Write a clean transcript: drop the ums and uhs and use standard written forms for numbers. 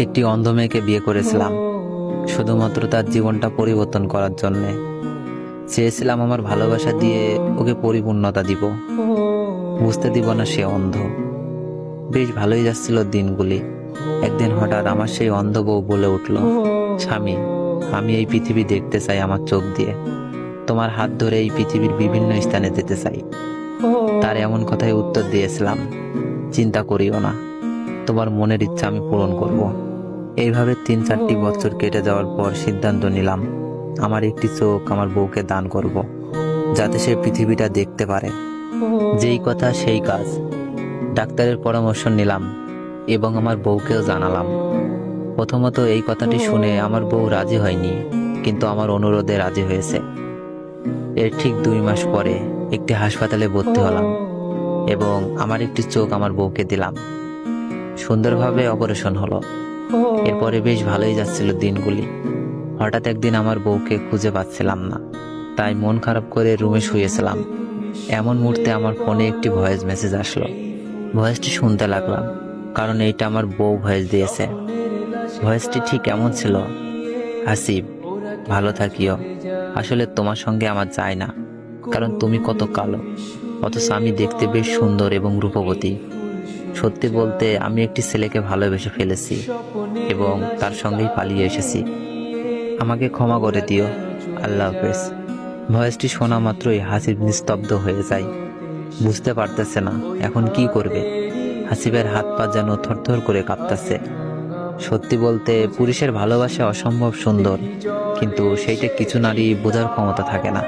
একটি অন্ধ মেয়েকে বিয়ে করেছিলাম শুধুমাত্র তার জীবনটা পরিবর্তন করার জন্যে। চেয়েছিলাম আমার ভালোবাসা দিয়ে ওকে পরিপূর্ণতা দিব, বুঝতে দিব না সে অন্ধ। বেশ ভালোই যাচ্ছিল দিনগুলি। একদিন হঠাৎ আমার সেই অন্ধ বউ বলে উঠল, স্বামী, আমি এই পৃথিবী দেখতে চাই আমার চোখ দিয়ে, তোমার হাত ধরে এই পৃথিবীর বিভিন্ন স্থানে যেতে চাই। তার এমন কথায় উত্তর দিয়েছিলাম, চিন্তা করিও না, তোমার মনের ইচ্ছা আমি পূরণ করব। এইভাবে 3-4টি বছর কেটে যাওয়ার পর সিদ্ধান্ত নিলাম, আমার একটি চোখ আমার বউকে দান করব, যাতে সে পৃথিবীটা দেখতে পারে। যেই কথা সেই কাজ। ডাক্তারের পরামর্শ নিলাম এবং আমার বউকেও জানালাম। প্রথমত এই কথাটি শুনে আমার বউ রাজি হয়নি, কিন্তু আমার অনুরোধে রাজি হয়েছে। এর ঠিক 2 মাস পরে একটি হাসপাতালে ভর্তি হলাম এবং আমার একটি চোখ আমার বউকে দিলাম। সুন্দরভাবে অপারেশন হলো। এরপরে বেশ ভালোই যাচ্ছিল দিনগুলি। হঠাৎ একদিন আমার বউকে খুঁজে পাচ্ছিলাম না, তাই মন খারাপ করে রুমে শুয়েছিলাম। এমন মুহূর্তে আমার ফোনে একটি ভয়েস মেসেজ আসলো। ভয়েসটি শুনতে লাগলাম, কারণ এইটা আমার বউ ভয়েস দিয়েছে। ভয়েসটি ঠিক এমন ছিল, হাসিব, ভালো থাকিও, আসলে তোমার সঙ্গে আমার যায় না, কারণ তুমি কত কালো, অথচ আমি দেখতে বেশ সুন্দর এবং রূপবতী। সত্যি বলতে আমি একটি ছেলেকে ভালোবেসে ফেলেছি এবং তার সঙ্গেই পালিয়ে এসেছি। আমাকে ক্ষমা করে দিও, আল্লাহ হাফেজ। ভয়েসটি শোনা মাত্রই হাসিব নিস্তব্ধ হয়ে যায়। বুঝতে পারতেছে না এখন কি করবে। হাসিবের হাত পা যেন থরথর করে কাঁপতেছে। সত্যি বলতে পুরুষের ভালোবাসা অসম্ভব সুন্দর, কিন্তু সেইটা কিছু নারী বোঝার ক্ষমতা থাকে না।